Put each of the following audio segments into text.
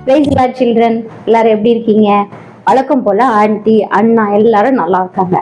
Price Lord children, எல்லாரும் எப்படி இருக்கீங்க? வழக்கம் போல ஆண்டி அண்ணா எல்லாரும் நல்லா இருக்காங்க.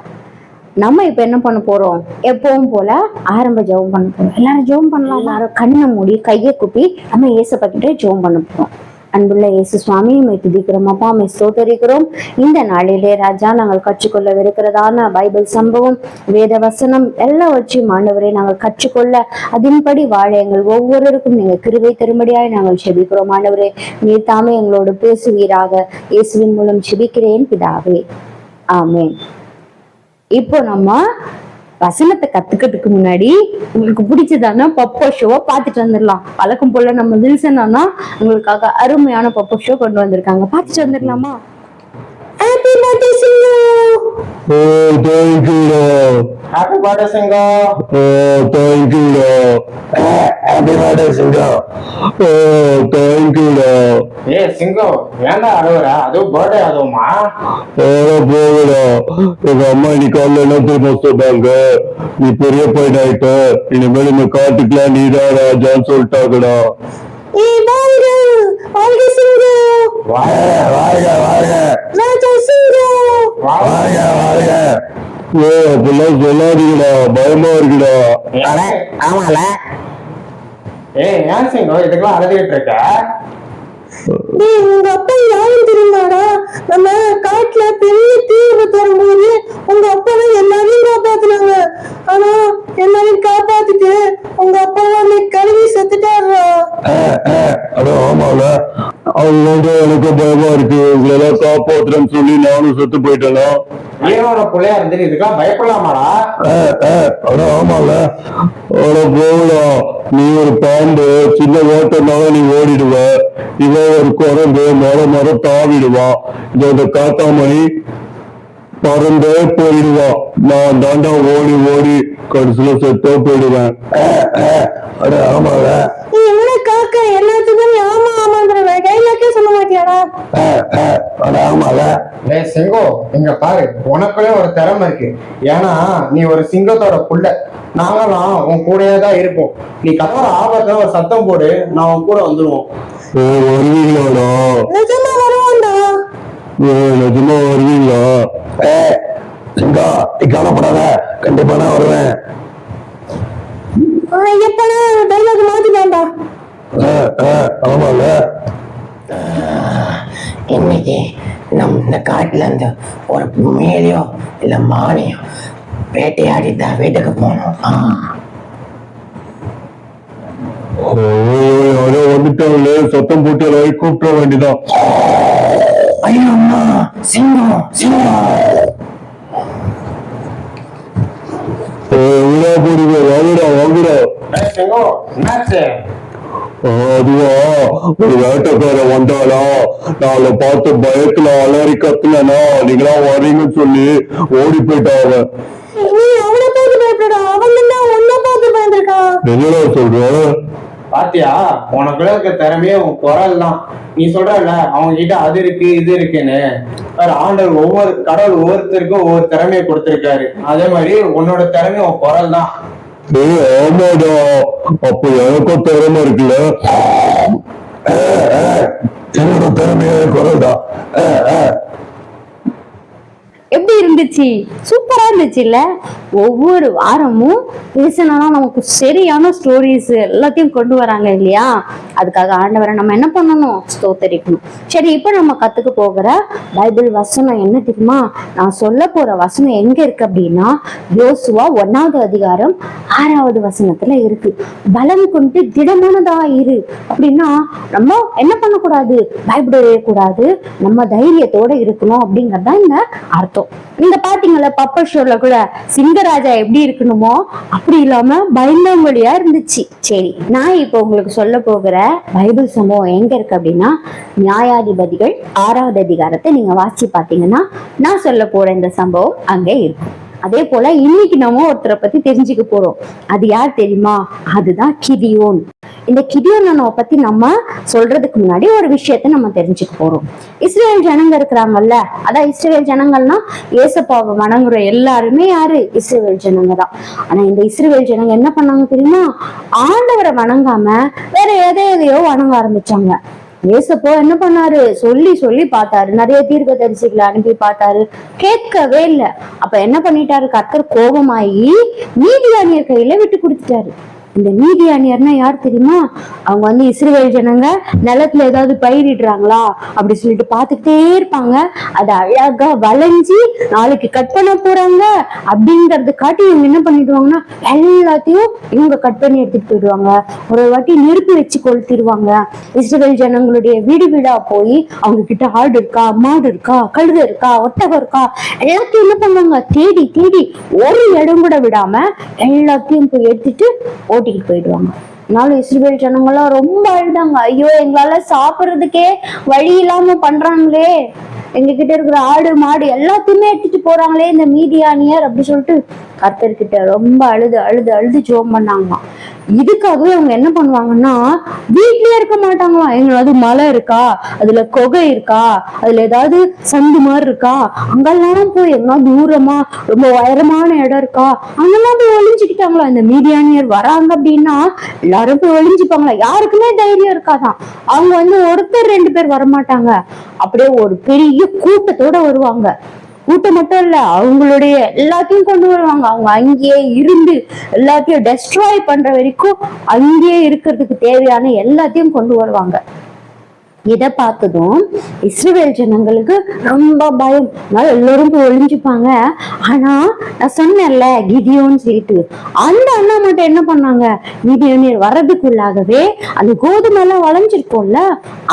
நம்ம இப்ப என்ன பண்ண போறோம்? எப்பவும் போல ஆரம்ப ஜெபம் பண்ண போறோம். எல்லாரும் ஜெபம் பண்ணலாம். எல்லாரும் கண்ணை மூடி கையை குப்பி நம்ம ஏசப்பா கிட்ட ஜெபம் பண்ண போறோம். அன்புள்ள இயேசு சுவாமி, உம்மை துதிக்கிறோம் அப்பா, உம்மை ஸ்தோத்தரிக்கிறோம். இந்த நாளிலே ராஜா, நாங்கள் கற்றுக்கொள்ளவிருக்கிறதான பைபிள் சம்பவம், வேத வசனம் எல்லாம் வச்சு ஆண்டவரை நாங்கள் கற்றுக்கொள்ள அதன்படி வாழ எங்கள் ஒவ்வொருவருக்கும் நீங்க கிருபை தரும்படியாய் நாங்கள் செபிக்கிறோம். ஆண்டவரே, நீர் தாமே எங்களோடு பேசுவீராக. இயேசுவின் மூலம் செபிக்கிறேன் பிதாவே, ஆமென். இப்போ நம்ம வசனத்தை கத்துக்கிறதுக்கு முன்னாடி உங்களுக்கு பிடிச்சதான பப்போ ஷோவை பார்த்துட்டு வந்துடலாம். வழக்கம் போல நம்ம வில்சன் அண்ணா உங்களுக்காக அருமையான பப்போ ஷோ கொண்டு வந்திருக்காங்க. பார்த்துட்டு வந்துடலாமா? ஹாப்பி பர்த்டே சிங்கு. Oh, thank you, Lord. Happy birthday, Singo. Oh, thank you, Lord. Happy birthday, Singo. Oh, thank you, Lord. ஏய் சிங்கோ, ஏன்டா அழுவுற? அதுவும் பர்த்டே அதுவுமா? போகடா. எங்க அம்மா இன்னைக்கு காலைல என்ன தெரியுமா சொன்னாங்க? நீ பெரிய பையன் ஆயிட்ட, இனிமேல் இந்த காட்டுக்குலாம் நீதான் ராஜான்னு சொல்லிட்டாங்கடா. ஏய் வாங்க, வாங்க சிங்கு. வாழ்க வாழ்க வாழ்க ராஜா சிங்கு. வாழ்க வாழ்க. ஓ, அப்படிலாம் சொல்லாதீங்கடா, பயமா இருக்குடா. ஆமால. ஏய் ஏன் சிங்கோ இதுக்கெல்லாம் அழுதுகிட்டு இருக்க? டேய், உங்க அப்பா யாரும் தெரியுமாடா? நம்ம காட்டுல பெரிய தீ விபத்து வரும்போது உங்க அப்பா தான் எல்லாரையும் காப்பாத்துனாங்க. ஆனா எல்லாரையும் காப்பாத்திட்டு உங்க அப்பா வந்து கழுவி செத்துட்டாருடா. அட ஆமால, அவங்களோட எனக்கு பயமா இருக்கு. உங்களெல்லாம் காப்பாத்துறேன்னு சொல்லி நானும் செத்து போயிட்டேனா? ஈரோட புள்ளையா இருந்துட்டு இதுக்கெல்லாம் பயப்படலாமாடா? அட ஆமால. அட போகலாம், நீ ஒரு பாம்பு, சின்ன ஓட்டனால நீ ஓடிடுவ. இவன் ஒரு குரங்கு, மரம் தாவிடுவான். இந்த காத்தாமணி பறந்தே போயிடுவான். நான் தாண்டா ஓடி ஓடி கடைசியில செத்தே போயிடுவேன். அட ஆமால. நீ என்ன காக்க எல்லாத்துக்கும் ஆமா ஆமாங்கிற கையிலக்கே சொல்ல மாட்டியாடா? அட ஆமால. ஏய் சிங்கோ, இங்க பாரு, உனக்குள்ளே ஒரு திறமை இருக்கு. ஏன்னா நீ ஒரு சிங்கத்தோட புள்ள. நாங்களாம் உன் கூடயே தான் இருப்போம். நீ கத்துற ஆபத்துல ஒரு சத்தம் போடு, நான் உன் கூட வந்துருவோம். வருவீங்களாடா? நிஜமா வருவான்டா. நிஜமா வருவீங்களா? சிங்கா, நீ கவலைப்படாத, கண்டிப்பா நான் வருவேன். எப்படா டைலாக் மாத்திட்டான்டா? ஆமால. இன்னைக்கு நம்ம இந்த காட்டுல இருந்து ஒரு மேலையோ இல்ல மானையோ வேட்டையாடி தான் வீட்டுக்கு போனோம். யாரோ வந்துட்டாங்களே, சத்தம் போட்டு எல்லாரையும் கூப்பிட வேண்டியதான். ஐயோ அம்மா, சிங்கம் சிங்கம். போடுங்க, வாங்குடா வாங்குடா. ஏய் சிங்கோ, என்னாச்சு? அதுவா, ஒரு வேட்டைக்காரன் வந்தாளா, நாளை பார்த்து பயத்துல அலறி கத்துனா, நீங்களா வரீங்கன்னு சொல்லி ஓடி போயிட்டாங்க. நீ அவனை பார்த்து பயப்படா, அவன் தான் உன்னை பார்த்து பயந்துருக்கான். என்னடா சொல்ற? பாத்தியா, உனக்குள்ள இருக்க திறமையே உன் குரல் தான். நீ சொல்றல அவங்க கிட்ட அது இருக்கு இது இருக்குன்னு. ஆண்டவர் கடவுள் ஒவ்வொருத்தருக்கும் ஒவ்வொரு திறமையை கொடுத்திருக்காரு. அதே மாதிரி உன்னோட திறமை உன் குரல் தான். ஆமாடா, அப்ப எனக்கும் திறமை இருக்குல்ல. என்னோட திறமைய குரல் தான். எப்படி இருந்துச்சு? சூப்பரா இருந்துச்சு இல்ல? ஒவ்வொரு வாரமும் பேசினா நமக்கு சரியான ஸ்டோரிஸ் எல்லாத்தையும் கொண்டு வராங்க இல்லையா? அதுக்காக ஆண்டவரை நம்ம என்ன பண்ணணும்? ஸ்தோத்தரிக்கணும். சரி, இப்ப நம்ம கத்துக்க போகிற பைபிள் வசனம் என்ன தெரியுமா? நான் சொல்ல போற வசனம் எங்க இருக்கு அப்படின்னா, யோசுவா 1வது அதிகாரம் 6வது வசனத்துல இருக்கு. பலம் கொண்டு திடமானதா இரு அப்படின்னா நம்ம என்ன பண்ணக்கூடாது? பயப்படவே கூடாது, நம்ம தைரியத்தோட இருக்கணும் அப்படிங்கறதுதான் இந்த அர்த்தம். நீங்க பாத்தீங்களா, பப்ப ஷோல கூட சிங்கராஜா எப்படி இருக்கணுமோ அப்படி இல்லாம பயந்தவங்களையா இருந்துச்சு. சரி, நான் இப்போ உங்களுக்கு சொல்ல போகிற பைபிள் சம்பவம் எங்க இருக்கு அப்படின்னா, நியாயாதிபதிகள் 6வது அதிகாரத்தை நீங்க வாசிச்சு பாத்தீங்கன்னா நான் சொல்ல போற இந்த சம்பவம் அங்கே இருக்கும். அதே போல இன்னைக்கு நம்ம ஒருத்தரை பத்தி தெரிஞ்சுக்க போறோம். அது யார் தெரியுமா? அதுதான் கிதியோன். இந்த கிதியோனை பத்தி நம்ம சொல்றதுக்கு முன்னாடி ஒரு விஷயத்த நம்ம தெரிஞ்சுக்க போறோம். இஸ்ரேல் ஜனங்க இருக்கிறாங்கல்ல, அதான் இஸ்ரேல் ஜனங்கள்னா ஏசப்பாவை வணங்குற எல்லாருமே யாரு? இஸ்ரேல் ஜனங்க தான். ஆனா இந்த இஸ்ரேல் ஜனங்க என்ன பண்ணாங்க தெரியுமா? ஆண்டவரை வணங்காம வேற எதையோ வணங்க ஆரம்பிச்சாங்க. ஏசப்போ என்ன பண்ணாரு, சொல்லி சொல்லி பார்த்தாரு, நிறைய தீர்க்க தரிசிகளை அனுப்பி பார்த்தாரு, கேட்கவே இல்லை. அப்ப என்ன பண்ணிட்டாரு, கர்த்தர் கோபமாயி மீதியானியர் கையில விட்டு கொடுத்துட்டாரு. இந்த மீதியானியர்னா யார் தெரியுமா? அவங்க வந்து இஸ்ரவேல் ஜனங்க நிலத்துல ஏதாவது பயிரிடுறாங்களா அப்படி சொல்லிட்டு பார்த்துக்கிட்டே இருப்பாங்க. அதை அழகா வளைஞ்சி நாளைக்கு கட் பண்ண போறாங்க அப்படிங்கறது காட்டி இவங்க என்ன பண்ணிடுவாங்கன்னா எல்லாத்தையும் இவங்க கட் பண்ணி எடுத்துட்டு போயிடுவாங்க. ஒரு வாட்டி நெருப்பு வச்சு கொளுத்திடுவாங்க. இஸ்ரவேல் ஜனங்களுடைய வீடு வீடா போய் அவங்க கிட்ட ஆடு இருக்கா, மாடு இருக்கா, கழுதை இருக்கா, ஒட்டகம் இருக்கா, எல்லாத்தையும் என்ன பண்ணுவாங்க, தேடி தேடி ஒரு இடம் கூட விடாம எல்லாத்தையும் போய் எடுத்துட்டு ஓட்டிட்டு போயிடுவாங்க. அதனால இஸ்ரவேல் ஜனங்கள்லாம் ரொம்ப அழுதாங்க. ஐயோ, எங்களால சாப்பிடுறதுக்கே வழி இல்லாம பண்றாங்களே, எங்க கிட்ட இருக்கிற ஆடு மாடு எல்லாத்தையுமே எடுத்துட்டு போறாங்களே இந்த மீதியானியர் அப்படி சொல்லிட்டு கர்த்தர்கிட்ட ரொம்ப அழுது அழுது அழுது ஜெபம் பண்ணாங்களாம். இதுக்காகவே அவங்க என்ன பண்ணுவாங்கன்னா வீட்லயே இருக்க மாட்டாங்களாம். எங்களாவது மலை இருக்கா, அதுல குகை இருக்கா, அதுல ஏதாவது சந்து மாதிரி இருக்கா, அங்கெல்லாம் போய் எங்கன்னா தூரமா ரொம்ப உயரமான இடம் இருக்கா, அங்கெல்லாம் போய் ஒளிஞ்சுக்கிட்டாங்களா. இந்த மீதியானியர் வராங்க அப்படின்னா எல்லாரும் போய் ஒளிஞ்சுப்பாங்களா. யாருக்குமே தைரியம் இருக்காதான். அவங்க வந்து ஒருத்தர் 2 பேர் வரமாட்டாங்க, அப்படியே ஒரு பெரிய கூட்டத்தோட வருவாங்க. கூட்டம் மட்டும் இல்ல, அவங்களுடைய எல்லாத்தையும் கொண்டு வருவாங்க. அவங்க அங்கேயே இருந்து எல்லாத்தையும் டெஸ்ட்ராய் பண்ற வரைக்கும் அங்கேயே இருக்கிறதுக்கு தேவையான எல்லாத்தையும் கொண்டு வருவாங்க. இதை பார்த்ததும் இஸ்ரவேல் ஜனங்களுக்கு ரொம்ப பயம். எல்லாரும் போய் ஒளிஞ்சுப்பாங்க. ஆனா நான் சொன்னேன்ல கிதியோன்னு சொல்லிட்டு, அந்த அண்ணா மட்டும் என்ன பண்ணாங்க, கிதியோன் வர்றதுக்குள்ளாகவே அந்த கோதுமை எல்லாம் வளைஞ்சிருக்கும்ல,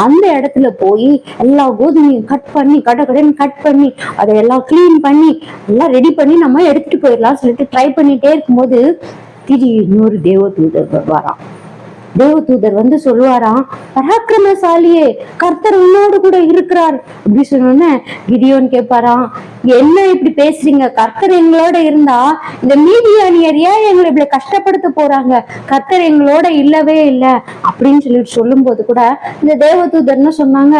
அந்த இடத்துல போய் எல்லா கோதுமையும் கட் பண்ணி கடைன்னு கட் பண்ணி அதையெல்லாம் கிளீன் பண்ணி எல்லாம் ரெடி பண்ணி நம்ம எடுத்துட்டு போயிடலாம் சொல்லிட்டு ட்ரை பண்ணிட்டே இருக்கும்போது திடீர்னு ஒரு தேவதூதர் வரான். தேவதூதர் வந்து சொல்லுவாராம், பராக்கிரமசாலியே, கர்த்தர் உன்னோடு கூட இருக்கிறார் அப்படி சொன்னோன்னே கிதியோன் கேட்பாராம், என்ன இப்படி பேசுறீங்க, கர்த்தர் எங்களோட இருந்தா இந்த மீதியானியர் ஏன் எங்களை இப்படி கஷ்டப்படுத்த போறாங்க, கர்த்தர் எங்களோட இல்லவே இல்லை அப்படின்னு சொல்லிட்டு சொல்லும் போது கூட இந்த தேவதூதர்னு சொன்னாங்க,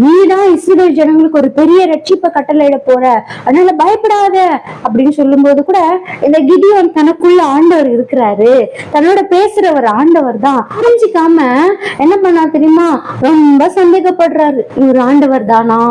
நீதான் இஸ்ரவேல் ஜனங்களுக்கு ஒரு பெரிய ரட்சிப்பை கட்டளையிட போற, அதனால பயப்படாத அப்படின்னு சொல்லும் போது கூட இந்த கிதியோன் தனக்குள்ள ஆண்டவர் இருக்கிறாரு, தன்னோட பேசுறவர் ஆண்டவர் தான் புரிஞ்சிக்காம என்ன பண்ணா தெரியுமா, ரொம்ப சந்தேகப்படுறாரு. இவர் ஆண்டவர் தானா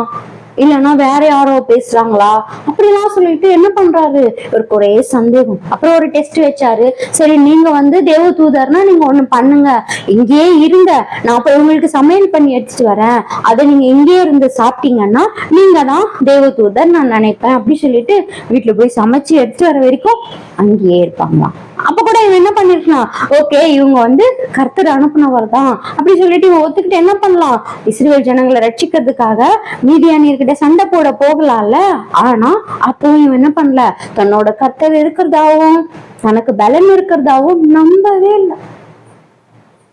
இல்லைன்னா வேற யாரோ பேசுறாங்களா அப்படிலாம் சொல்லிட்டு என்ன பண்றாரு, இவருக்கு ஒரே சந்தேகம். அப்புறம் ஒரு டெஸ்ட் வச்சாரு. சரி, நீங்க வந்து தேவதூதர்னா நீங்க ஒண்ணு பண்ணுங்க, இங்கேயே இருங்க, நான் போய் உங்களுக்கு சமையல் பண்ணி எடுத்துட்டு வரேன், அதை நீங்க இங்கேயே இருந்து சாப்பிட்டீங்கன்னா நீங்க தான் தேவதூதர் நான் நினைப்பேன் அப்படி சொல்லிட்டு வீட்டுல போய் சமைச்சு எடுத்துட்டு வர வரைக்கும் அங்கேயே இருப்பாங்களாம். அப்ப கூட இவன் என்ன பண்ணிருக்கலாம், ஓகே இவங்க வந்து கர்த்தர் அனுப்புனவர் தான் அப்படி சொல்லிட்டு இவன் ஒத்துக்கிட்டு என்ன பண்ணலாம், இஸ்ரவேல் ஜனங்களை ரட்சிக்கிறதுக்காக மீதியானியர்கிட்ட சண்டை போட போகலாம்ல. ஆனா அப்போ இவன் என்ன பண்ணல, தன்னோட கர்த்தர் இருக்கிறதாவும் தனக்கு பலன் இருக்கிறதாவும் நம்பவே இல்லை.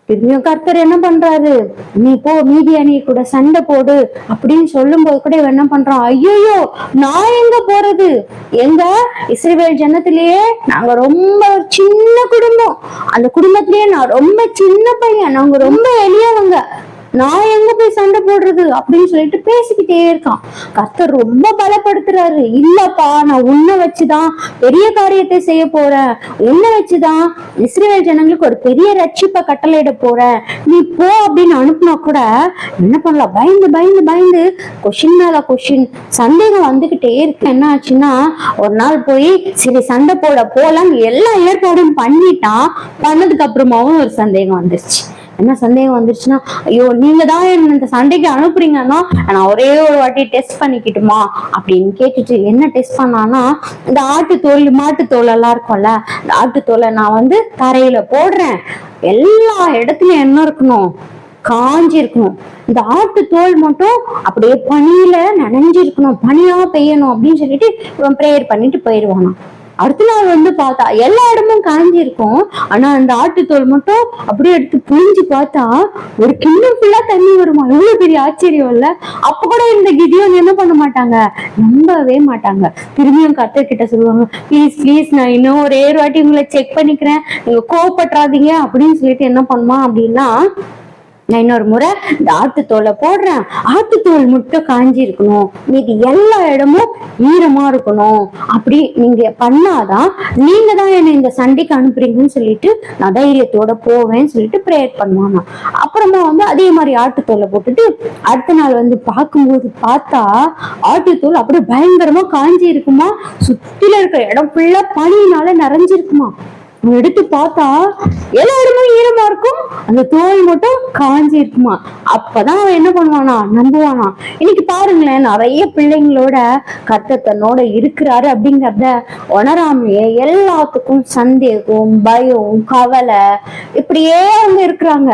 திரும்பியும் கர்த்தர் என்ன பண்றாரு, நீ போ மீதியானிய கூட சண்டை போடு அப்படின்னு சொல்லும் போது கூட இவன் என்ன பண்றான், ஐயோ நான் எங்க போறது, எங்க இஸ்ரவேல் ஜனத்திலேயே நாங்க ரொம்ப சின்ன குடும்பம், அந்த குடும்பத்திலேயே நான் ரொம்ப சின்ன பையன், நாங்க ரொம்ப எளியவங்க, நான் எங்க போய் சண்டை போடுறது அப்படின்னு சொல்லிட்டு பேசிக்கிட்டே இருக்கான். கர்த்தர் ரொம்ப பலப்படுத்துறாரு, இல்லப்பா நான் உன்னை வச்சுதான் பெரிய காரியத்தை செய்ய போறேன், உன்னை வச்சுதான் இஸ்ரவேல் ஜனங்களுக்கு ஒரு பெரிய ரட்சிப்பை கட்டளையிட போறேன், நீ போ அப்படின்னு அனுப்புனா கூட என்ன பண்ணலாம், பயந்து பயந்து பயந்து கொஸ்டின் மேல கொஸ்டின் சந்தேகம் வந்துகிட்டே இருக்கு. என்ன ஆச்சுன்னா ஒரு நாள் போய் சரி சண்டை போட போலாம் எல்லா ஏற்பாடும் பண்ணிட்டான். பண்ணதுக்கு அப்புறமாவும் ஒரு சந்தேகம் வந்துருச்சு. என்ன சந்தேகம் வந்துருச்சுன்னா, ஐயோ நீங்க தான் என்ன இந்த சண்டைக்கு அனுப்புறீங்கன்னா நான் ஒரே ஒரு வாட்டி டெஸ்ட் பண்ணிக்கிட்டுமா அப்படின்னு கேட்டுட்டு என்ன டெஸ்ட் பண்ணான்னா, இந்த ஆட்டுத்தோல் மாட்டுத்தோல் எல்லாம் இருக்கும்ல, இந்த ஆட்டுத்தோலை நான் வந்து தரையில போடுறேன், எல்லா இடத்துலயும் என்ன இருக்கணும், காஞ்சி இருக்கணும், இந்த ஆட்டு தோல் மட்டும் அப்படியே பனியில நனைஞ்சு இருக்கணும், பனியா பெய்யணும் அப்படின்னு சொல்லிட்டு இவன் ப்ரேயர் பண்ணிட்டு போயிடுவானா. அடுத்த நாள் வந்து பார்த்தா எல்லா இடமும் காஞ்சி இருக்கும், ஆனா அந்த ஆட்டுத்தோல் மட்டும் அப்படியே எடுத்து புழிஞ்சு பார்த்தா ஒரு கிண்ணம் ஃபுல்லா தண்ணி வருமா. எவ்வளவு பெரிய ஆச்சரியம் இல்ல. அப்ப கூட இந்த கிதியோன் என்ன பண்ண மாட்டாங்க, நம்பவே மாட்டாங்க. திரும்பியும் கர்த்தர் கிட்ட சொல்லுவாங்க, ப்ளீஸ் ப்ளீஸ் நான் இன்னும் ஒரே வாட்டி உங்களை செக் பண்ணிக்கிறேன், நீங்க கோவப்பட்டுறாதீங்க அப்படின்னு சொல்லிட்டு என்ன பண்ணுவான் அப்படின்னா நான் இன்னொரு முறை இந்த ஆட்டுத்தோலை போடுறேன், ஆட்டுத்தோல் மட்டும் காஞ்சி இருக்கணும், மீதி எல்லா இடமும் ஈரமா இருக்கணும். அப்படி நீங்க பண்ணாதான் நீங்க தான் என்னை இந்த சண்டைக்கு அனுப்புறீங்கன்னு சொல்லிட்டு நான் தைரியத்தோட போவேன்னு சொல்லிட்டு ப்ரேயர் பண்ணுவாங்க. அப்புறமா அதே மாதிரி ஆட்டுத்தோலை போட்டுட்டு அடுத்த நாள் பார்க்கும்போது பார்த்தா ஆட்டுத்தோல் அப்படியே பயங்கரமா காஞ்சி இருக்குமா, சுத்தில இருக்கிற இடம் ஃபுல்லா பனியினால நிறைஞ்சிருக்குமா. எடுத்து பார்த்தா எல்லா இடமும் ஈரமா இருக்கும், அந்த தோல் மட்டும் காஞ்சி இருக்குமா. அப்பதான் அவன் என்ன பண்ணுவானா, நம்புவானா. இன்னைக்கு பாருங்களேன், நிறைய பிள்ளைங்களோட கர்த்தர் தன்னோட இருக்கிறாரு அப்படிங்கறத உணராமையே எல்லாத்துக்கும் சந்தேகம், பயம், கவலை இப்படியே அவங்க இருக்கிறாங்க.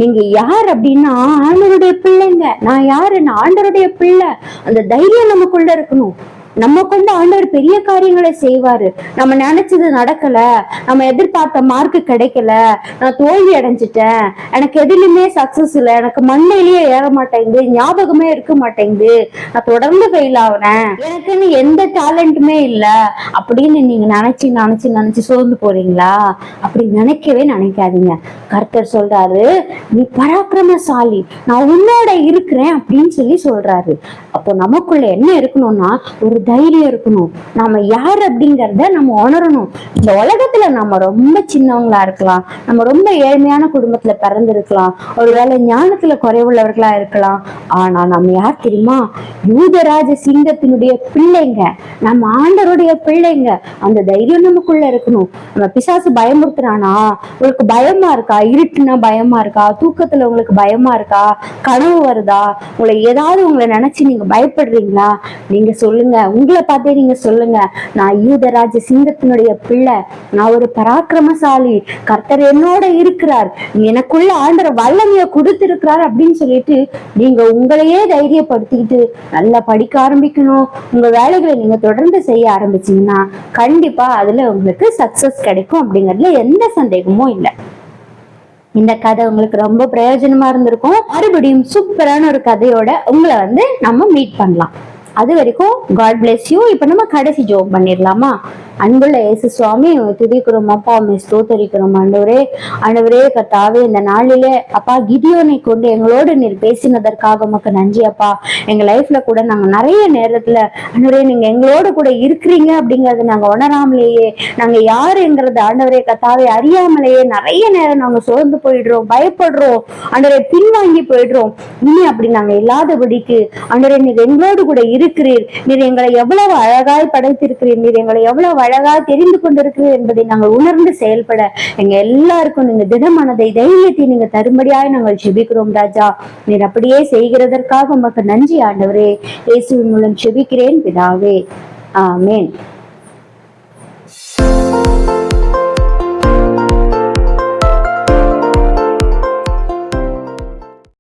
நீங்க யார் அப்படின்னா ஆண்டவருடைய பிள்ளைங்க. நான் யாரு? நான் ஆண்டவருடைய பிள்ளை. அந்த தைரியம் நமக்குள்ள இருக்கணும். நம்ம கொண்டு ஆண்டவர் பெரிய காரியங்களை செய்வாரு. நம்ம நினைச்சது நடக்கல, நம்ம எதிர்பார்த்த மார்க்கு கிடைக்கல, நான் தோல்வி அடைஞ்சிட்டேன், எனக்கு எதுலையுமே சக்சஸ் இல்லை, எனக்கு மண்ணையிலேயே ஏற மாட்டேங்குது, ஞாபகமே இருக்க மாட்டேங்குது, நான் தொடர்ந்து ஃபெயில் ஆகுறேன், எனக்குன்னு எந்த டேலண்ட்டுமே இல்லை அப்படின்னு நீங்க நினைச்சு நினைச்சு நினைச்சு சோர்ந்து போறீங்களா? அப்படி நினைக்கவே நினைக்காதீங்க. கர்த்தர் சொல்றாரு, நீ பராக்கிரமசாலி, நான் உன்னோட இருக்கிறேன் அப்படின்னு சொல்லி சொல்றாரு. அப்போ நமக்குள்ள என்ன இருக்கணும்னா ஒரு தைரியம் இருக்கணும். நாம யார் அப்படிங்கறத நம்ம உணரணும். இந்த உலகத்துல நம்ம ரொம்ப சின்னவங்களா இருக்கலாம், நம்ம ரொம்ப ஏழ்மையான குடும்பத்துல பிறந்திருக்கலாம், ஒருவேளை ஞானத்துல குறைவுள்ளவர்களா இருக்கலாம். ஆனா நம்ம யார் தெரியுமா? யூதராஜ சிங்கத்தினுடைய பிள்ளைங்க, நம்ம ஆண்டவருடைய பிள்ளைங்க. அந்த தைரியம் நமக்குள்ள இருக்கணும். நம்ம பிசாசு பயமுறுத்துறானா, உங்களுக்கு பயமா இருக்கா? இருட்டுனா பயமா இருக்கா? தூக்கத்துல உங்களுக்கு பயமா இருக்கா? கனவு வருதா? உங்களை ஏதாவது உங்களை நினைச்சு நீங்க பயப்படுறீங்களா? நீங்க சொல்லுங்க, உங்களை பார்த்தே நீங்க சொல்லுங்க, நான் யூதராஜ சிங்கத்தினுடைய பிள்ளை, நான் ஒரு பராக்கிரமசாலி, கர்த்தர் என்னோட இருக்கிறார், எனக்குள்ள ஆண்டவர் வல்லமைய கொடுத்திருக்கிறார் அப்படின்னு சொல்லிட்டு நீங்க உங்களையே தைரியப்படுத்திக்கிட்டு நல்லா படிக்க ஆரம்பிக்கணும். உங்க வேலைகளை நீங்க தொடர்ந்து செய்ய ஆரம்பிச்சீங்கன்னா கண்டிப்பா அதுல உங்களுக்கு சக்சஸ் கிடைக்கும் அப்படிங்கறதுல எந்த சந்தேகமும் இல்லை. இந்த கதை உங்களுக்கு ரொம்ப பிரயோஜனமா இருந்திருக்கும். மறுபடியும் சூப்பரான ஒரு கதையோட உங்களை நம்ம மீட் பண்ணலாம். அது வரைக்கும் காட் பிளெஸ் யூ. இப்ப நம்ம கடைசி ஜோக் பண்ணிடலாமா? அன்புள்ள இயேசு சுவாமி, துதிக்கிறோம் அப்பா, ஸ்தோத்தரிக்கிறோம் ஆண்டவரே. ஆண்டவரே கர்த்தாவே, இந்த நாளிலே அப்பா கிதியோனை கொண்டு எங்களோடு நீர் பேசினதற்காக உமக்கு நன்றி அப்பா. எங்க லைஃப்ல கூட நாங்க நிறைய நேரத்துல ஆண்டவரே நீங்க எங்களோட கூட இருக்கிறீங்க அப்படிங்கறது நாங்க உணராமலேயே, நாங்க யாருங்கிறது ஆண்டவரே கர்த்தாவே அறியாமலேயே நிறைய நேரம் நாங்க சோர்ந்து போயிடுறோம், பயப்படுறோம் ஆண்டவரே, பின்வாங்கி போயிடுறோம். இனி அப்படி நாங்க இல்லாதபடிக்கு ஆண்டவரே நீர் எங்களோடு கூட இருக்கிறீர், நீர் எங்களை எவ்வளவு அழகாய் படைத்திருக்கிறீர், நீர் எங்களை எவ்வளவு அழகா தெரிந்து கொண்டிருக்கிறீர் என்பதை நாங்கள் உணர்ந்து செயல்பட எங்க எல்லாருக்கும் நீங்க திடமனதை, தைரியத்தை நீங்க தரும்படியாய் நாங்கள் ஜெபிக்கிறோம் ராஜா. நீர் அப்படியே செய்கிறதற்காக உமக்கு நன்றி ஆண்டவரே. இயேசுவின் மூலம் ஜெபிக்கிறேன் பிதாவே, ஆமென்.